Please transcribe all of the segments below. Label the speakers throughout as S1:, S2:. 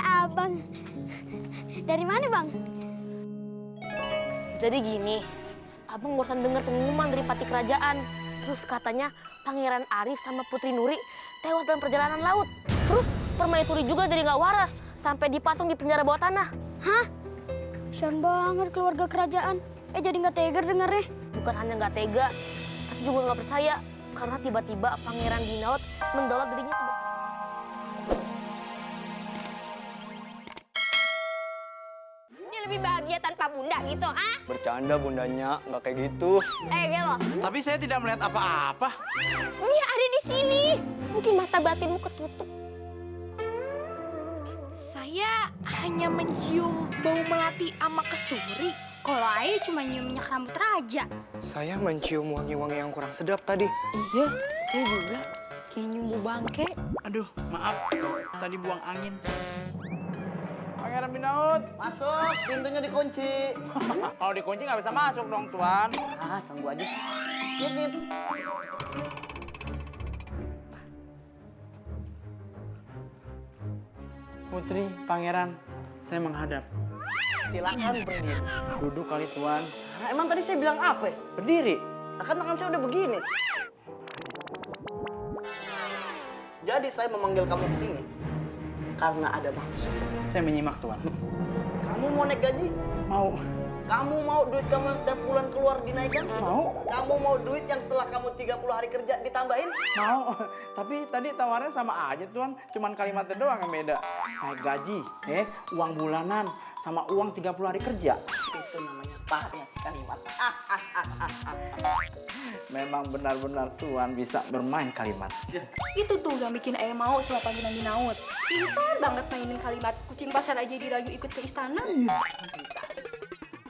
S1: Abang. Dari mana, Bang?
S2: Jadi gini, abang barusan dengar pengumuman dari pati kerajaan. Terus katanya Pangeran Arif sama Putri Nuri tewas dalam perjalanan laut. Terus Permaisuri juga jadi nggak waras sampai dipasung di penjara bawah tanah.
S1: Hah? Kasian banget keluarga kerajaan. Jadi nggak tega dengernya.
S2: Bukan hanya nggak tega, tapi juga nggak percaya karena tiba-tiba Pangeran Dinaut mendaulat dirinya sebagai...
S3: Dia lebih bahagia tanpa bunda gitu, ah?
S4: Bercanda bundanya, nggak kayak gitu.
S3: Gelo.
S5: Tapi saya tidak melihat apa-apa.
S3: Dia ada di sini. Mungkin mata batinmu ketutup.
S6: Saya hanya mencium bau melati sama kesturi. Kalau Ayah cuma nyium minyak rambut raja.
S4: Saya mencium wangi-wangi yang kurang sedap tadi.
S6: Iya, saya juga. Kayak nyium bau bangke.
S5: Aduh, maaf. Tadi buang angin. Pangeran Binaut.
S7: Masuk, pintunya dikunci.
S5: Kalau dikunci nggak bisa masuk dong, Tuan.
S7: Ah, ganggu aja. Nit.
S5: Putri, Pangeran, saya menghadap.
S7: Silakan berdiri.
S5: Duduk kali, Tuan.
S7: Nah, emang tadi saya bilang apa ya?
S5: Berdiri.
S7: Nah, kan tangan saya udah begini. Jadi saya memanggil kamu ke sini karena ada maksud.
S5: Saya menyimak, Tuan.
S7: Kamu mau naik gaji?
S5: Mau.
S7: Kamu mau duit kamu yang setiap bulan keluar dinaikkan?
S5: Mau.
S7: Kamu mau duit yang setelah kamu 30 hari kerja ditambahin?
S5: Mau. Tapi tadi tawarnya sama aja, Tuan. Cuman kalimatnya doang yang beda. Naik gaji, uang bulanan, sama uang 30 hari kerja.
S7: Itu namanya variasi kalimat.
S5: Memang benar-benar Tuan bisa bermain kalimat.
S6: Itu tuh yang bikin Ayah mau sama Pangeran Dinaut. Pintar banget mainin kalimat. Kucing pasar aja dirayu ikut ke istana.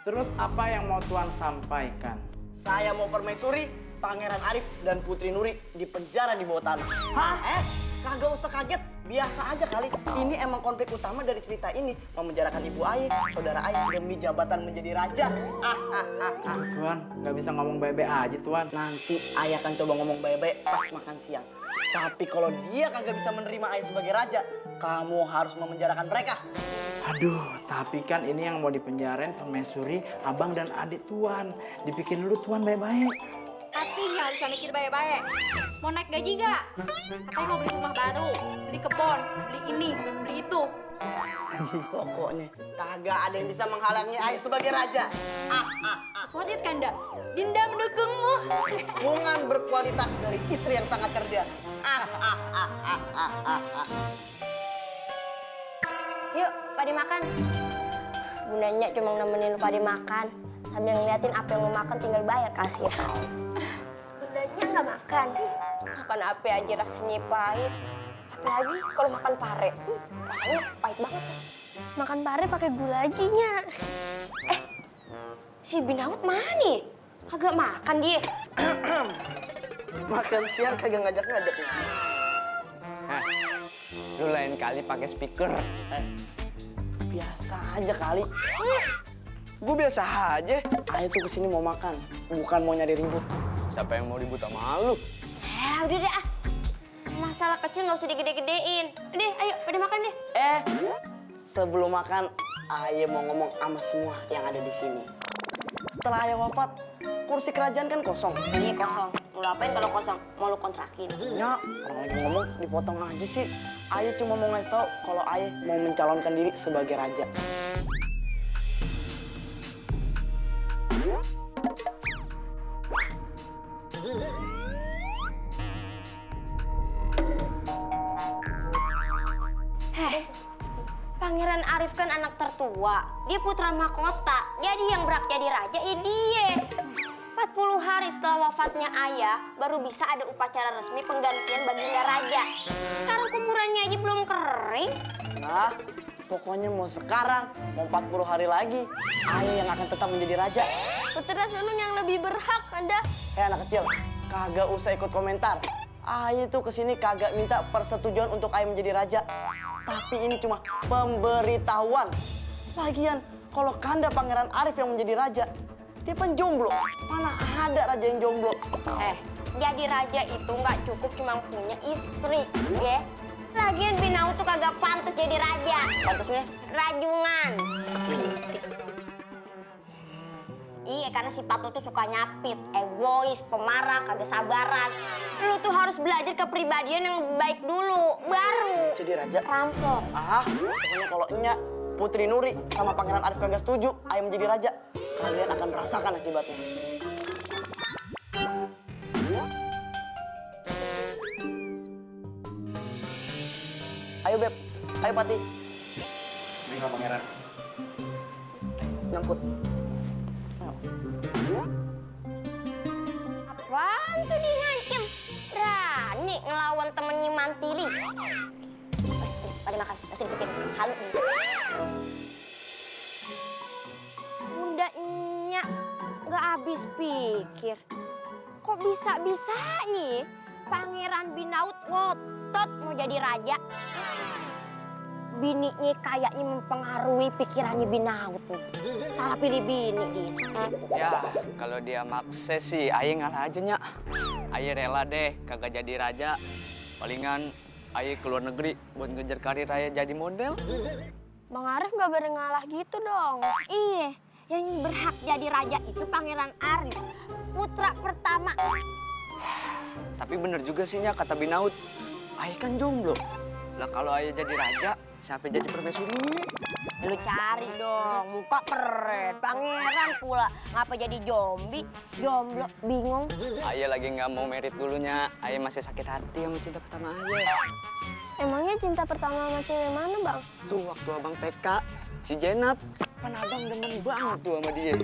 S5: Terus apa yang mau Tuan sampaikan?
S7: Saya mau permaisuri, Pangeran Arif dan Putri Nuri di penjara di bawah tanah. Hah? Kagak usah kaget, biasa aja kali. Ini emang konflik utama dari cerita ini, memenjarakan ibu Ayah, saudara Ayah demi jabatan menjadi raja.
S5: Tuan, nggak bisa ngomong baik-baik aja, Tuan.
S7: Nanti Ayah akan coba ngomong baik-baik pas makan siang. Tapi kalau dia kagak bisa menerima Ayah sebagai raja, kamu harus memenjarakan mereka.
S5: Aduh, tapi kan ini yang mau dipenjarain permaisuri, abang dan adik Tuan. Dipikir dulu Tuan baik-baik.
S6: Tapi yang harus mikir baik-baik. Mau naik gaji gak? Katanya mau beli rumah baru, beli kebun, beli ini, beli itu.
S7: Pokoknya kagak ada yang bisa menghalangi Ayah sebagai raja.
S6: Favorit Kanda, Dinda mendukungmu.
S7: Hubungan berkualitas dari istri yang sangat cerdas.
S3: Yuk, pada makan. Bundanya cuma nemenin lu pada makan. Sambil ngeliatin apa yang lu makan tinggal bayar kasir. Bundanya nggak makan. Makan apa aja rasanya pahit. Apalagi kalau makan pare. Rasanya pahit banget.
S2: Makan pare pakai gula ajinya.
S3: Si Binaut mana nih? Kagak makan dia.
S7: Makan siang kagak ngajak-ngajak nih.
S4: Lu lain kali pakai speaker.
S7: Biasa aja kali.
S4: Gue biasa aja.
S7: Ayah tuh kesini mau makan, bukan mau nyari ribut.
S4: Siapa yang mau ribut sama lu?
S3: Udah deh ah. Masalah kecil nggak usah digede-gedein. Udah, ayo pada makan deh.
S7: Sebelum makan, Ayah mau ngomong sama semua yang ada di sini. Setelah Ayah wafat, kursi kerajaan kan kosong.
S3: Iya kosong. Mau lu apain kalau kosong? Mau lu kontrakin?
S7: Ya, orang lagi ngomong dipotong aja sih. Ayah cuma mau ngasih tahu kalau Ayah mau mencalonkan diri sebagai raja.
S3: Pangeran Arif kan anak tertua. Dia putra mahkota. Jadi yang berhak jadi raja ya dia. 40 hari setelah wafatnya ayah, baru bisa ada upacara resmi penggantian baginda raja. Sekarang kuburannya aja belum kering.
S7: Nah, pokoknya mau sekarang, mau 40 hari lagi, Ayah yang akan tetap menjadi raja.
S2: Putra sulung yang lebih berhak, Anda.
S7: Anak kecil, kagak usah ikut komentar. Ayah tuh kesini kagak minta persetujuan untuk Ayah menjadi raja. Tapi ini cuma pemberitahuan. Lagian, kalau Kanda Pangeran Arif yang menjadi raja, dia penjomblo. Mana ada raja yang jomblo?
S3: Jadi raja itu nggak cukup cuma punya istri, ya. Lagian Binaut tuh kagak pantas jadi raja.
S7: Pantasnya?
S3: Rajungan. Iya, karena sifat lu tuh suka nyapit, egois, pemarah, kagak sabaran. Lu tuh harus belajar kepribadian yang lebih baik dulu, baru
S7: Jadi raja?
S3: rampok.
S7: Pokoknya kalau Nya, Putri Nuri, sama Pangeran Arif kagak setuju ayah menjadi raja, kalian akan merasakan akibatnya. Ayo Beb, ayo Pati,
S5: Ini nggak pangeran.
S7: nyangkut.
S3: Apaan tuh dia ngancem? Berani ngelawan temennya Mantili. Pada makan, nanti dibikin halu nih. Bundanya nggak habis pikir. Kok bisa-bisanya Pangeran Binaut ngotot mau jadi raja? Bininya kayaknya mempengaruhi pikirannya Binaut nih. Salah pilih bini gitu.
S4: Ya, kalau dia maksa sih, Aye ngalah aja, Nya. Aye rela deh, kagak jadi raja. Palingan Aye keluar negeri buat ngejar karir Aye jadi model.
S3: Bang Arif nggak boleh ngalah gitu dong. Iya, yang berhak jadi raja itu Pangeran Arif, putra pertama.
S4: Tapi bener juga sih, Nya, kata Binaut. Aye kan jomblo. Lah kalau Aye jadi raja, siapa jadi permaisuri?
S3: Lu cari dong, muka keren, pangeran pula. Ngapa jadi zombie? Jomblo, bingung.
S4: Aye lagi nggak mau merit dulunya. Aye masih sakit hati sama cinta pertama Aye.
S3: Emangnya cinta pertama sama cewek mana, Bang?
S4: Tuh waktu abang TK, si Jenap. Kan abang demen banget tuh sama dia.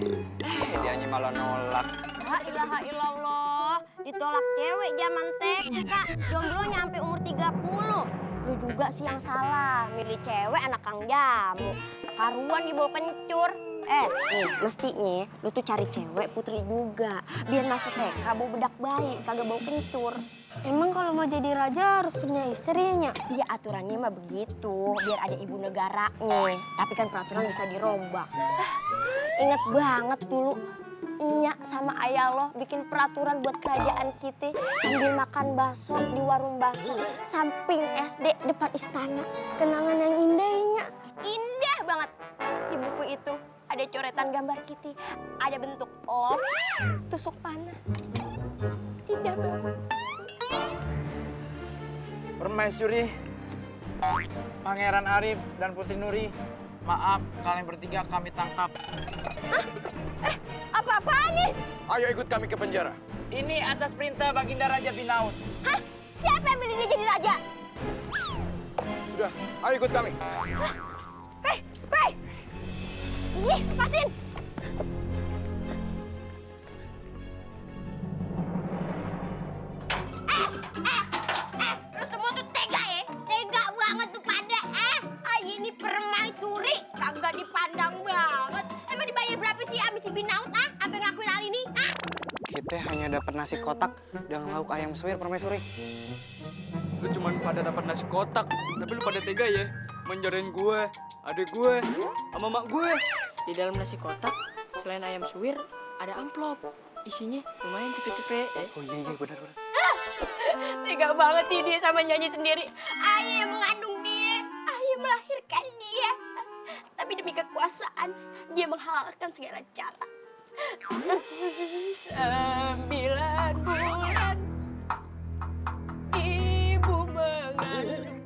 S4: Dianya malah nolak.
S3: La ilaha illallah, ditolak cewek zaman TK. Jomblo nyampe umur 30. Lu juga sih yang salah, milih cewek anak kang jamu. Karuan dibawa pencur. Nih, mestinya lu tuh cari cewek putri juga. Biar masuk TK bawa bedak bayi, kagak bawa pencur.
S1: Emang kalau mau jadi raja harus punya istrinya?
S3: Iya, aturannya mah begitu, biar ada ibu negaranya. Tapi kan peraturan bisa dirombak. Ingat banget dulu, Nya sama ayah lo bikin peraturan buat kerajaan kita sambil makan bakso di warung bakso samping SD depan istana.
S1: Kenangan yang indah ya, Nya.
S3: Indah banget. Di buku itu ada coretan gambar kita, ada bentuk O, tusuk panah. Indah banget.
S5: Permaisuri, Pangeran Arif dan Putri Nuri, maaf kalian bertiga kami tangkap.
S3: Apa-apaan nih?
S4: Ayo ikut kami ke penjara.
S5: Ini atas perintah Baginda Raja Binaut.
S3: Hah? Siapa yang milih dia jadi raja?
S4: Sudah, ayo ikut kami.
S3: Hei! Ih, lepasin! Lu semua tuh tega ya? Tega banget tuh pada, Ayo ini permaisuri, kagak dipandang banget. Emang dibayar berapa sih sama si Binaut, sampai ngakuin hal ini,
S7: Kita hanya dapat nasi kotak dengan lauk ayam suwir permaisuri.
S4: Lu cuma pada dapat nasi kotak, tapi lu pada tega ya menjarain gue, adik gue, sama mak gue.
S8: Di dalam nasi kotak, selain ayam suwir, ada amplop. Isinya lumayan cepet-cepet.
S7: Oh iya benar.
S3: Tega banget nih dia sama nyanyi sendiri. Ayah mengandung dia, ayah melahirkan dia. Tapi demi kekuasaan, dia menghalalkan segala cara. 9 bulan ibu mengandung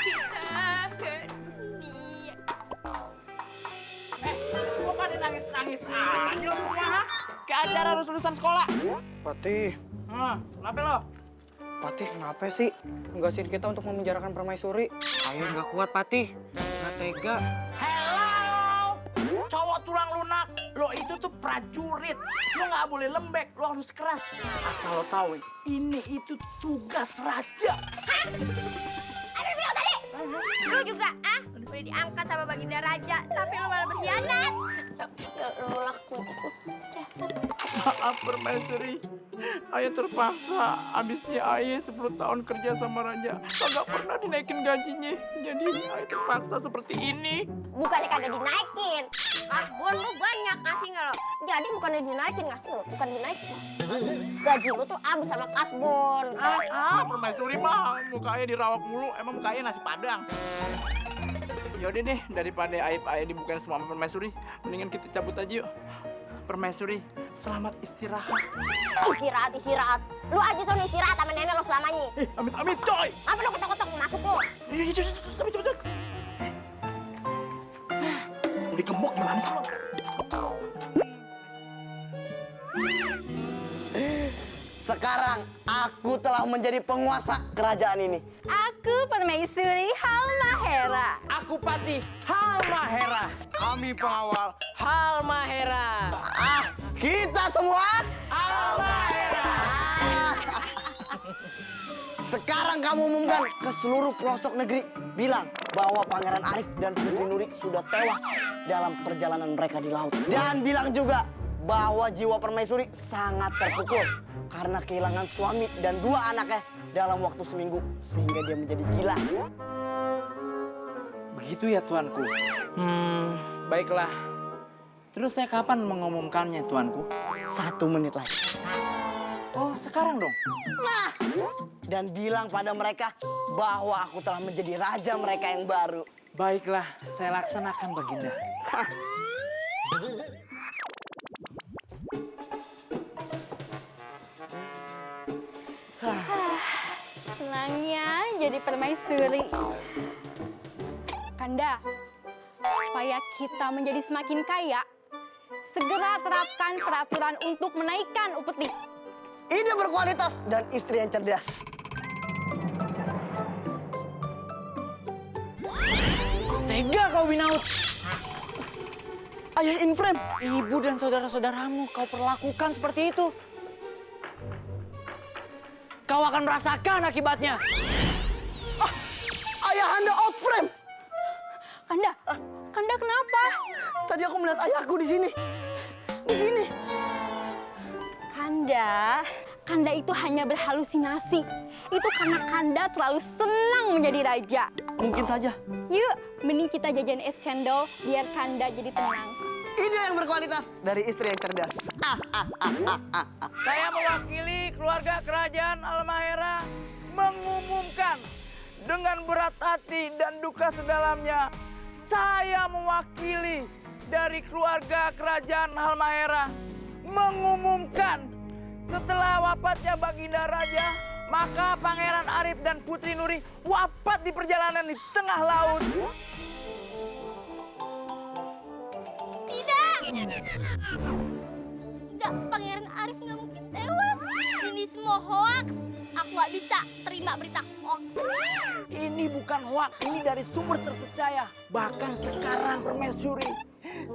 S3: kita ke dunia.
S5: Kok pada nangis-nangis aja lo semua? Kayak acara harus lulusan sekolah.
S7: Patih,
S5: Kenapa lo?
S7: Patih kenapa sih nugasin kita untuk memenjarakan permaisuri? Ayo nggak kuat Patih, nggak tega.
S5: Hello, cowok tulang lunak. Lo itu tuh prajurit. Lo nggak boleh lembek, lo harus keras. Asal lo tahu, ini itu tugas raja.
S3: Apa yang bilang tadi? Lu juga, Udah diangkat sama Baginda Raja, tapi lu malah berkhianat. Ya lu lakuin itu.
S5: Maaf Permaisuri, ayah terpaksa. Abisnya ayah 10 tahun kerja sama raja, kagak pernah dinaikin gajinya. Jadi ayah terpaksa seperti ini.
S3: Bukannya kagak dinaikin. Kasbon lu banyak ngasih nggak lo? Jadi bukannya dinaikin ngasih lo, bukan dinaikin. Gaji lu tuh abis sama kasbon.
S5: Permaisuri mah muka ayah dirawak mulu, emang muka ayah nasi padang. Yaudah deh, daripada aib ayah dibukain semua sama Permaisuri, mendingan kita cabut aja yuk. Permaisuri, selamat istirahat.
S3: Istirahat. Lu aja sono istirahat sama nenek lo selamanya.
S5: Amit-amit coy.
S3: Apa lu ketok-ketok masuk lu?
S5: Iya, cepet. Mau dikembok gimana sih lo?
S7: Sekarang aku telah menjadi penguasa kerajaan ini.
S6: Aku Permaisuri Halmahera.
S5: Aku Patih Halmahera.
S7: Kami pengawal.
S8: Halmahera.
S7: Kita semua
S5: Halmahera.
S7: Sekarang kamu umumkan ke seluruh pelosok negeri, bilang bahwa Pangeran Arif dan Putri Nuri sudah tewas dalam perjalanan mereka di laut. Dan bilang juga bahwa jiwa Permaisuri sangat terpukul karena kehilangan suami dan 2 anaknya dalam waktu seminggu sehingga dia menjadi gila.
S5: Begitu ya tuanku. Baiklah. Terus saya kapan mengumumkannya tuanku?
S7: 1 menit lagi.
S5: Oh, sekarang dong.
S7: Nah, dan bilang pada mereka bahwa aku telah menjadi raja mereka yang baru.
S5: Baiklah, saya laksanakan Baginda.
S6: Senangnya jadi Permaisuri. Kanda, supaya kita menjadi semakin kaya, segera terapkan peraturan untuk menaikkan upeti.
S7: Ide berkualitas dan istri yang cerdas.
S5: Tega kau Binaut.
S7: Ayah Inframe,
S5: Ibu dan saudara-saudaramu kau perlakukan seperti itu. Kau akan merasakan akibatnya.
S7: Ayahanda Outframe.
S6: Kanda kenapa?
S7: Tadi aku melihat ayahku di sini. Di sini.
S6: Kanda itu hanya berhalusinasi. Itu karena Kanda terlalu senang menjadi raja.
S7: Mungkin saja.
S6: Yuk, mending kita jajan es cendol biar Kanda jadi tenang.
S7: Ide yang berkualitas dari istri yang cerdas.
S5: Saya mewakili keluarga kerajaan Halmahera mengumumkan dengan berat hati dan duka sedalamnya. Saya mewakili dari keluarga kerajaan Halmahera mengumumkan setelah wafatnya Baginda Raja, maka Pangeran Arif dan Putri Nuri wafat di perjalanan di tengah laut.
S2: Enggak, Pangeran Arif nggak mungkin tewas. Ini semua hoax. Aku nggak bisa terima berita hoax.
S5: Ini bukan hoak, ini dari sumber terpercaya. Bahkan sekarang Permaisuri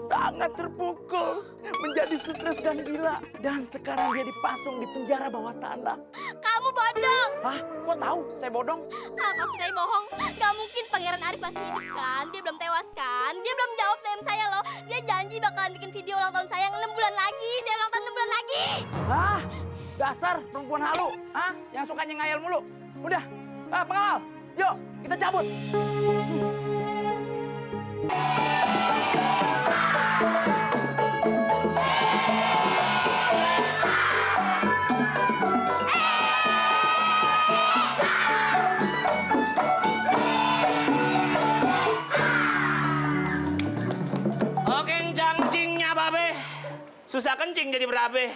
S5: sangat terpukul, menjadi stres dan gila. Dan sekarang dia dipasung di penjara bawah tanah.
S2: Kamu bodong.
S5: Hah? Kok tahu saya bodong?
S2: Pasti saya bohong. Gak mungkin Pangeran Arif masih hidup kan? Dia belum tewas kan? Dia belum jawab DM saya loh. Dia janji bakalan bikin video ulang tahun saya 6 bulan lagi. Saya ulang tahun 6 bulan lagi.
S5: Hah? Dasar perempuan halu. Hah? Yang sukanya ngayal mulu. Udah, pengawal. Yuk, kita cabut.
S9: Oke, cangcingnya babe. Susah kencing jadi berabe.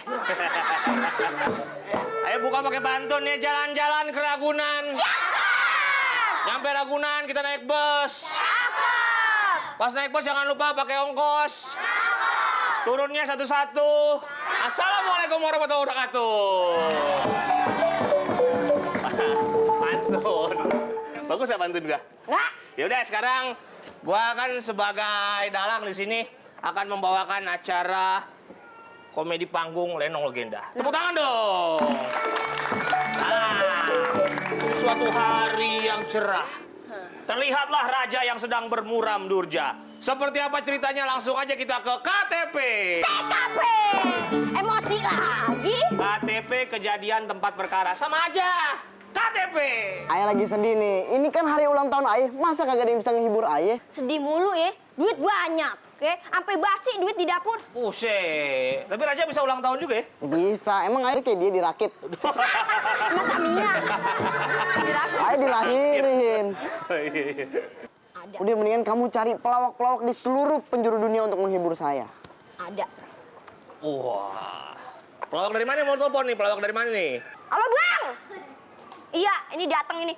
S9: Ayo buka pakai pantun ya, jalan-jalan ke Ragunan. Nyampe Ragunan kita naik bus. Pas naik bus jangan lupa pakai ongkos. Turunnya satu-satu. Assalamualaikum warahmatullahi wabarakatuh. Pantun. Bagus ya pantun juga?
S3: Enggak.
S9: Yaudah sekarang gua akan sebagai dalang di sini akan membawakan acara komedi panggung Lenong Legenda. Tepuk tangan dong. Suatu hari yang cerah terlihatlah raja yang sedang bermuram durja. Seperti apa ceritanya? Langsung aja kita ke KTP.
S3: TKP! Emosi lagi?
S9: KTP kejadian tempat perkara. Sama aja. KTP.
S7: Ayah lagi sedih nih. Ini kan hari ulang tahun Ayah. Masa kagak ada yang bisa ngehibur Ayah?
S3: Sedih mulu ya, duit banyak. Oke, sampai basi duit di dapur.
S9: Buset. Tapi raja bisa ulang tahun juga ya?
S7: Bisa. Emang Ayah kayak dia dirakit?
S3: Emang Tamiya. Dirakit.
S7: Ayah dilahirin.
S3: Ada.
S7: Udah mendingan kamu cari pelawak-pelawak di seluruh penjuru dunia untuk menghibur saya.
S3: Ada.
S9: Wah. Pelawak dari mana mau telepon nih? Pelawak dari mana nih?
S3: Halo Bang. Iya, ini datang ini.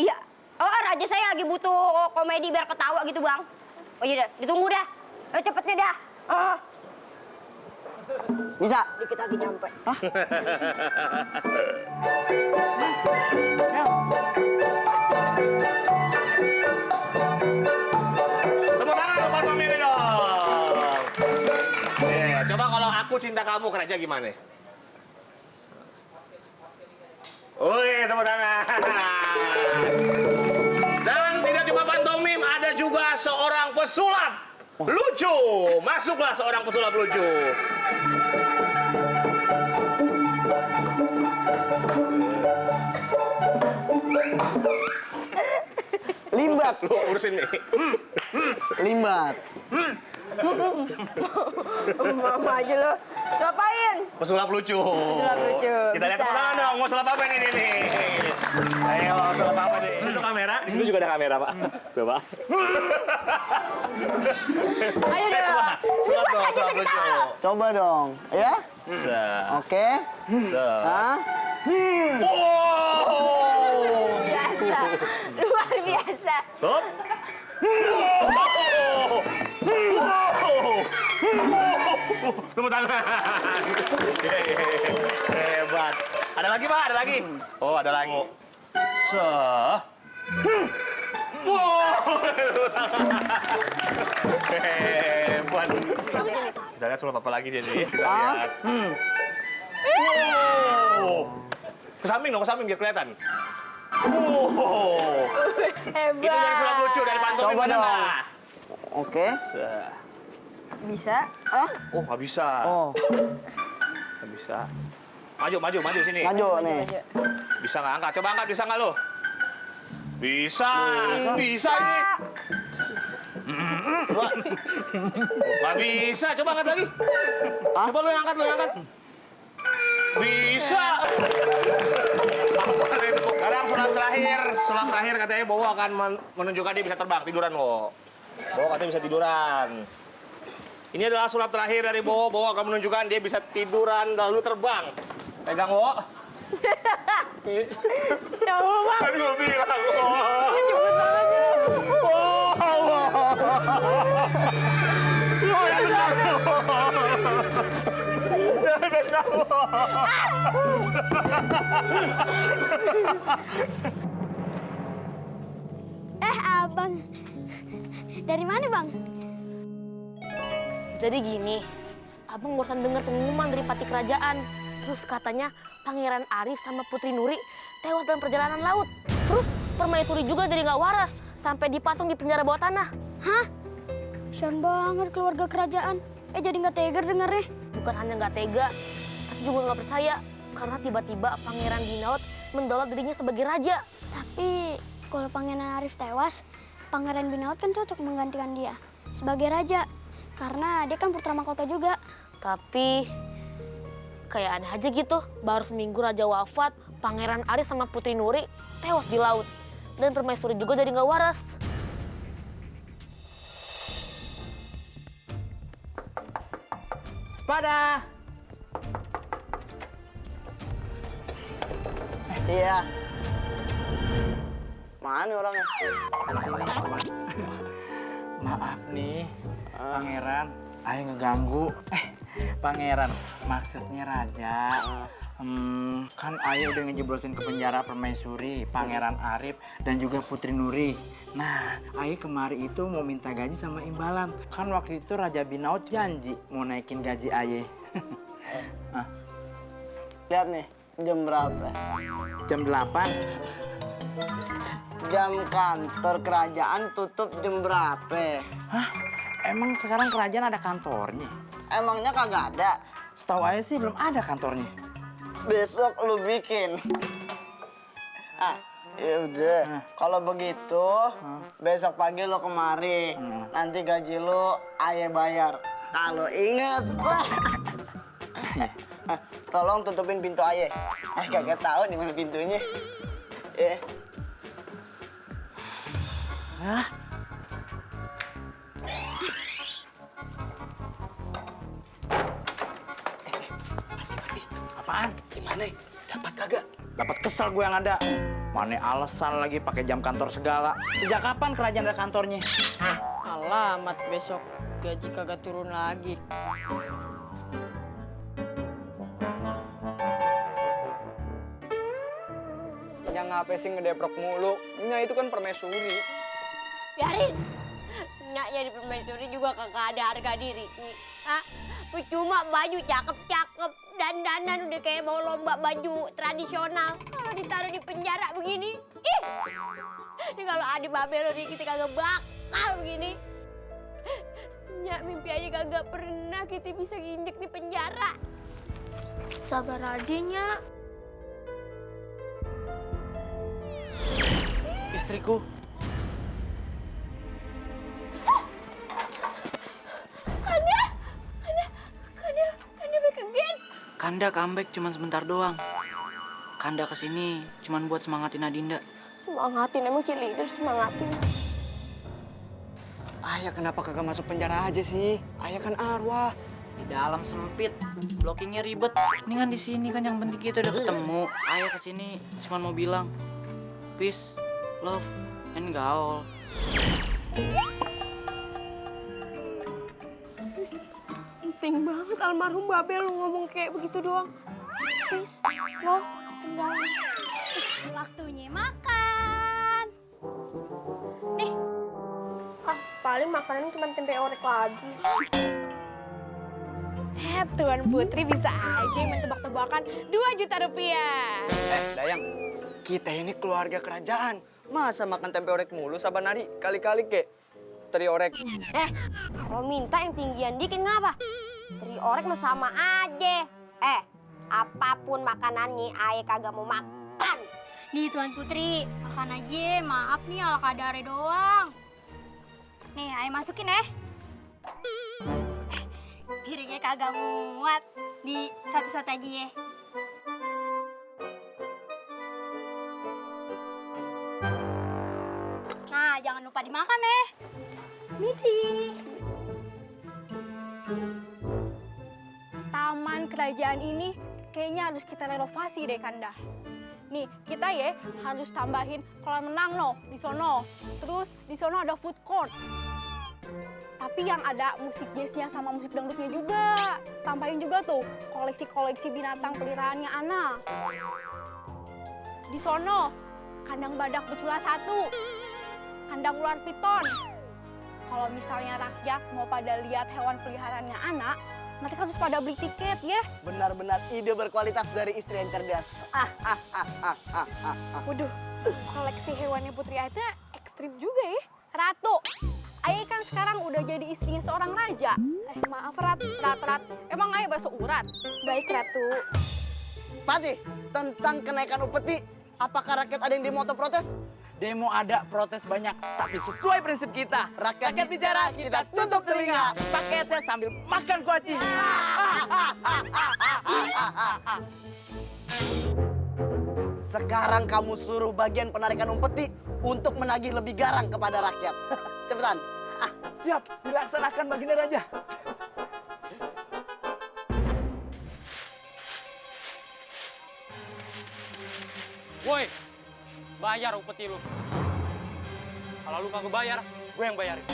S3: Iya. Oh, raja saya lagi butuh komedi biar ketawa gitu Bang. Oh iya dah, ditunggu dah. Cepetnya dah. Oh.
S7: Bisa?
S3: Dikit lagi nyampe.
S9: Tepuk tangan buat Tommy ini dong. Coba kalau aku cinta kamu ke raja gimana? Wih, tepuk tangan. Dan tidak cuma pantomim, ada juga seorang pesulap lucu. Masuklah seorang pesulap lucu.
S7: Limbat.
S9: Lu urusin nih.
S7: Limbat.
S3: Mama aja lo. Ngapain?
S9: Pesulap lucu.
S3: Pesulap lucu.
S9: Kita lihat
S3: Bisa.
S9: tepuk tangan dong. Mau sulap apa nih nih? Ayo, sulap apa nih? Di situ kamera. Di situ juga ada kamera, Pak. Tuh, Pak.
S3: Ayo dong.
S9: Sulap dong,
S3: aja
S9: sulap lucu.
S7: Coba dong. Ya? Oke. Hah?
S9: Wow.
S3: Biasa. Luar biasa.
S9: Stop. Tepuk tangan. Hebat. Ada lagi, Pak? Ada lagi? Oh, ada lagi. Hebat. Kita lihat sulap apa lagi dia nih. Kita lihat. Ke samping dong, ke samping biar kelihatan.
S3: Hebat.
S9: Itu yang sulap lucu dari pantomim.
S7: Coba dong.
S9: Nah.
S7: Oke.
S3: Bisa.
S9: Oh, nggak bisa.
S7: Oh,
S9: Nggak bisa. Maju sini.
S7: maju nih.
S9: Bisa nggak angkat? Coba angkat, bisa nggak lo? Bisa ini. Nggak bisa, coba angkat lagi. Coba lo yang angkat. Bisa. Sekarang sulap terakhir katanya Bowo akan menunjukkan dia bisa terbang, tiduran Bowo. Bowo katanya bisa tiduran. Ini adalah sulap terakhir dari Bowo. Bowo akan menunjukkan dia bisa tiduran lalu terbang. Pegang Bowo.
S3: Ya Allah, Bang.
S9: Kan gue bilang Bowo.
S3: Cepet banget sih.
S1: Abang. Dari mana, Bang?
S2: Jadi gini, abang barusan dengar pengumuman dari pati kerajaan. Terus katanya Pangeran Aris sama Putri Nuri tewas dalam perjalanan laut. Terus permaisuri juga jadi nggak waras sampai dipasang di penjara bawah tanah.
S1: Hah? Kasian banget keluarga kerajaan. Jadi nggak tega dengernya.
S2: Bukan hanya nggak tega, tapi juga nggak percaya karena tiba-tiba Pangeran Binaut mendaulat dirinya sebagai raja.
S1: Tapi kalau Pangeran Aris tewas, Pangeran Binaut kan cocok menggantikan dia sebagai raja. Karena dia kan putra mahkota juga.
S2: Tapi kayak aneh aja gitu. Baru seminggu raja wafat, Pangeran Aris sama Putri Nuri tewas di laut. Dan permaisuri juga jadi nggak waras.
S5: Sepada.
S7: Iya. Mana orangnya?
S5: Maaf nih, Pangeran. Ayo ngeganggu. Pangeran, maksudnya Raja. Kan Ayo udah ngejeblosin ke penjara permaisuri, Pangeran Arif, dan juga Putri Nuri. Nah, Ayo kemari itu mau minta gaji sama imbalan. Kan waktu itu Raja Binaut janji mau naikin gaji Ayo.
S7: Lihat nih, jam berapa?
S5: Jam 8.
S7: Jam kantor kerajaan tutup jam berapa?
S5: Hah? Emang sekarang kerajaan ada kantornya?
S7: Emangnya kagak ada?
S5: Setahu aja sih belum ada kantornya.
S7: Besok lu bikin. Ya udah. Kalau begitu, besok pagi lu kemari. Nanti gaji lu ayah bayar. Kalau inget. Tolong tutupin pintu ayah. Kagak tahu di mana pintunya.
S5: Hah? Apaan?
S7: Gimana? Dapat kagak?
S5: Dapat kesel gue yang ada. Mana alasan lagi pakai jam kantor segala. Sejak kapan kerajaan ada kantornya?
S8: Alamat besok gaji kagak turun lagi.
S4: Yang ngapain sih ngedeprok mulu? Nya itu kan permaisuri.
S3: Biarin. Nyak jadi permaisuri juga kagak ada harga diri. Cuma baju cakep-cakep, dandanan udah kayak mau lomba baju tradisional. Kalau ditaruh di penjara begini, ih! Ini kalau Adi Babel dikit kagak bakal begini. Nyak mimpi aja kagak pernah kita bisa nginjek di penjara.
S2: Sabar aja, Nyak.
S5: Istriku.
S3: Kanda back again.
S8: Kanda comeback cuma sebentar doang. Kanda kesini cuma buat semangatin Adinda.
S3: Semangatin, emang cheerleader semangatin.
S4: Ayah kenapa kagak masuk penjara aja sih? Ayah kan arwah.
S8: Di dalam sempit, blockingnya ribet. Mendingan di sini kan yang penting kita udah ketemu. Ayah kesini cuma mau bilang peace, love, and gaul.
S3: Penting banget almarhum Babel lu ngomong kayak begitu doang. Peace, love, enggak.
S1: Waktunya makan.
S3: Nih. Paling makanan cuma tempe orek lagi.
S6: Tuan Putri bisa aja main tebak-tebakan 2 juta rupiah.
S4: Dayang, kita ini keluarga kerajaan. Masa makan tempe orek mulu saban hari? Kali-kali kek teri orek.
S3: Kalau minta yang tinggian dikit ngapa? Teri orek mah sama aja. Apapun makanannya, ayah kagak mau makan.
S1: Nih Tuan Putri, makan aja. Maaf nih ala kadare doang. Nih, ayo masukin ya. Piringnya kagak muat. Di satu-satu aja ya. Nah, jangan lupa dimakan ya. Misi.
S6: Taman kerajaan ini kayaknya harus kita renovasi deh, Kanda. Nih, kita ya harus tambahin kolam renang no di sono. Terus di sono ada food court. Tapi yang ada musik jazznya sama musik dangdutnya juga. Tambahin juga tuh koleksi-koleksi binatang peliharaannya Ana. Di sono kandang badak bersula 1, kandang ular piton. Kalau misalnya rakyat mau pada lihat hewan peliharaannya Ana, mereka harus pada beli tiket ya.
S7: Benar-benar ide berkualitas dari istri yang cerdas.
S6: Waduh, koleksi hewannya Putri Aita ekstrim juga ya. Ratu, Ayah kan sekarang udah jadi istrinya seorang raja. Maaf Rat. Emang Ayah bakso urat? Baik Ratu.
S7: Patih, tentang kenaikan upeti, apakah rakyat ada yang demo atau protes?
S5: Demo ada, protes banyak, tapi sesuai prinsip kita.
S7: Rakyat
S5: bicara, kita tutup telinga. Paketnya sambil makan kuaci.
S7: Sekarang kamu suruh bagian penarikan umpeti untuk menagih lebih garang kepada rakyat. Cepetan.
S5: Siap, dilaksanakan baginda raja.
S9: Woi, bayar upeti lu. Kalau lu kagak bayar, gue yang bayarin.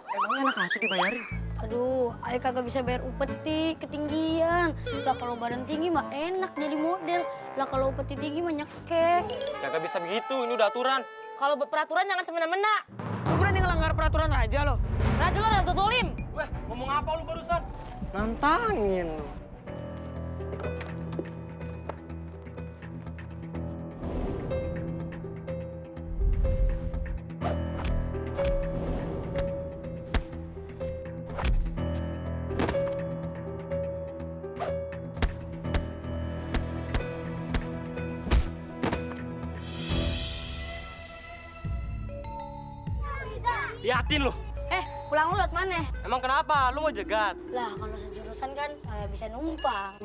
S8: Emangnya anak asuh dibayarin?
S1: Aduh, Ayah kagak bisa bayar upeti, ketinggian. Lah kalau badan tinggi mah enak jadi model. Lah kalau upeti tinggi mah nyekek.
S9: Kagak bisa begitu, ini udah aturan.
S2: Kalau peraturan jangan semena-mena.
S8: Lu berani ngelanggar peraturan raja lo?
S2: Raja lo Ratu Tolim.
S9: Weh, ngomong apa lu barusan?
S7: Nantangin.
S10: Liatin lu.
S3: Pulang lu lewat mana?
S10: Emang kenapa? Lu mau jegat?
S3: Lah, kalau sejurusan kan bisa numpang.